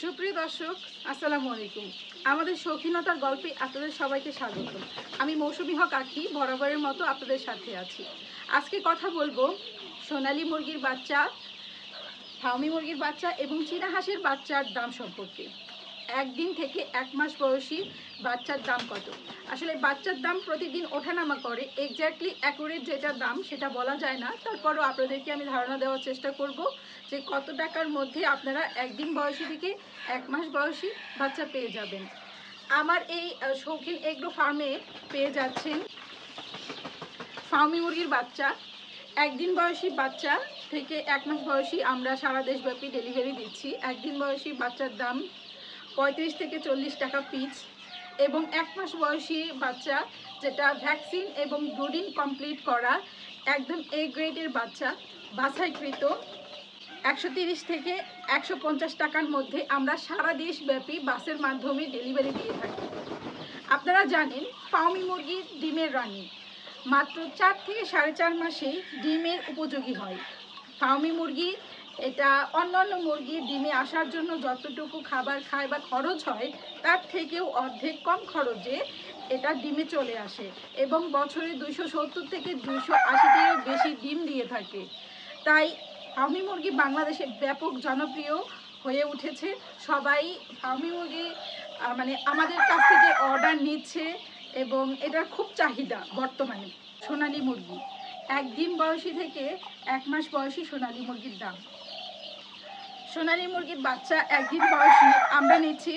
সুপ্রিয় দর্শক, আসসালামু আলাইকুম। আমাদের শৌখিনতার গল্পে আপনাদের সবাইকে স্বাগত। আমি মৌসুমী হক আঁখি, বরাবরের মতো আপনাদের সাথে আছি। আজকে কথা বলবো সোনালী মুরগির বাচ্চা, ফার্মি মুরগির বাচ্চা এবং চীনা হাঁসের বাচ্চার দাম সম্পর্কে। একদিন থেকে 1 মাস বয়সী বাচ্চার দাম কত? আসলে বাচ্চার দাম প্রতিদিন ওঠানামা করে, এক্স্যাক্টলি অ্যাকুরেট যেটা দাম সেটা বলা যায় না। তারপরও আপনাদেরকে আমি ধারণা দেওয়ার চেষ্টা করব যে কত টাকার মধ্যে আপনারা একদিন বয়সী থেকে 1 মাস বয়সী বাচ্চা পেয়ে যাবেন। আমার এই শৌখিন এগ্রো ফার্মে পেয়ে যাচ্ছেন ফার্মি মুরগির বাচ্চা। একদিন বয়সী বাচ্চা থেকে 1 মাস বয়সী আমরা সারা দেশব্যাপী ডেলিভারি দিচ্ছি। একদিন বয়সী বাচ্চার দাম 35 থেকে 40 টাকা পিস এবং 1 মাস বয়সী বাচ্চা যেটা ভ্যাকসিন এবং ব্রুডিং কমপ্লিট করা একদম এ গ্রেডের বাচ্চা বাছাইকৃত 130 থেকে 150 টাকার মধ্যে আমরা সারা দেশব্যাপী বাসের মাধ্যমে ডেলিভারি দিয়ে থাকি। আপনারা জানেন ফার্মি মুরগির ডিমের রানী মাত্র 4 থেকে 4.5 মাসে ডিমের উপযোগী হয়। ফার্মি মুরগি এটা অন্যান্য মুরগির ডিমে আসার জন্য যতটুকু খাবার খায় বা খরচ হয় তার থেকেও অর্ধেক কম খরচে এটা ডিমে চলে আসে এবং বছরে 270 থেকে 280-টিরও বেশি ডিম দিয়ে থাকে। তাই ফার্মি মুরগি বাংলাদেশে ব্যাপক জনপ্রিয় হয়ে উঠেছে। সবাই ফার্মি মুরগি আমাদের কাছ থেকে অর্ডার নিচ্ছে এবং এটার খুব চাহিদা বর্তমানে। সোনালী মুরগি একদিন বয়সী থেকে 1 মাস বয়সী সোনালী মুরগির দাম। সোনালী মুরগির বাচ্চা একদিন বয়সী আমরা নিচ্ছি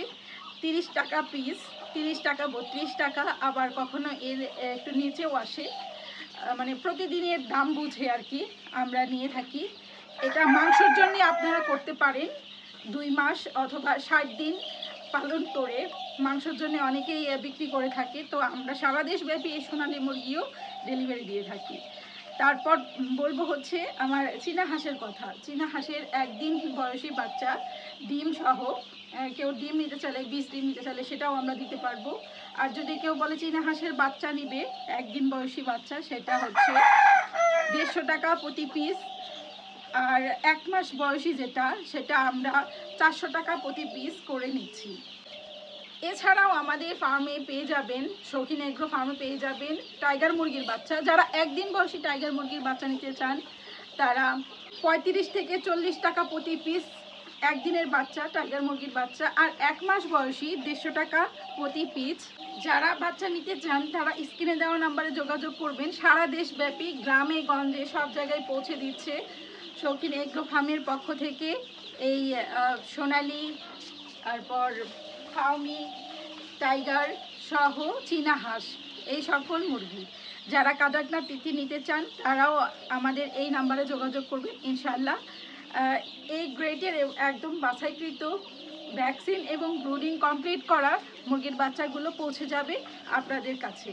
30 টাকা পিস, 30 টাকা, 32 টাকা, আবার কখনো এর একটু নিচেও আসে। প্রতিদিনের দাম বুঝে আর কি আমরা নিয়ে থাকি। এটা মাংসের জন্য আপনারা করতে পারেন 2 মাস অথবা 60 দিন পালন করে মাংসের জন্য অনেকেই বিক্রি করে থাকে। তো আমরা সারা দেশব্যাপী এই সোনালী মুরগিও ডেলিভারি দিয়ে থাকি। তারপর বলবো হচ্ছে আমার চীনা হাঁসের কথা। চীনা হাঁসের একদিন বয়সী বাচ্চা ডিম সহ, কেউ ডিম নিতে চাইলে 20 ডিম নিতে চাইলে সেটাও আমরা দিতে পারবো। আর যদি কেউ বলে চীনা হাঁসের বাচ্চা নিবে একদিন বয়সী বাচ্চা, সেটা হচ্ছে 150 টাকা প্রতি পিস। আর 1 মাস বয়সী যেটা সেটা আমরা 400 টাকা প্রতি পিস করে নিচ্ছি। এছাড়াও আমাদের ফার্মে পেয়ে যাবেন, শৌখিন এগ্রো ফার্মে পেয়ে যাবেন টাইগার মুরগির বাচ্চা। যারা একদিন বয়সী টাইগার মুরগির বাচ্চা নিতে চান তারা 35 থেকে 40 টাকা প্রতি পিস একদিনের বাচ্চা টাইগার মুরগির বাচ্চা। আর 1 মাস বয়সী 150 টাকা প্রতি পিস। যারা বাচ্চা নিতে চান তারা স্ক্রিনে দেওয়া নাম্বারে যোগাযোগ করবেন। সারা দেশব্যাপী গ্রামে গঞ্জে সব জায়গায় পৌঁছে দিচ্ছে শৌখিন এগ্রো ফার্মের পক্ষ থেকে এই সোনালী, তারপর ফার্মি, টাইগার সহ চীনা হাঁস, এই সকল মুরগি। যারা কাদাকনা তিথি নিতে চান তারাও আমাদের এই নাম্বারে যোগাযোগ করবেন। ইনশাআল্লাহ এই গ্রেডের একদম বাছাইকৃত ভ্যাকসিন এবং ব্রুডিং কমপ্লিট করা মুরগির বাচ্চাগুলো পৌঁছে যাবে আপনাদের কাছে।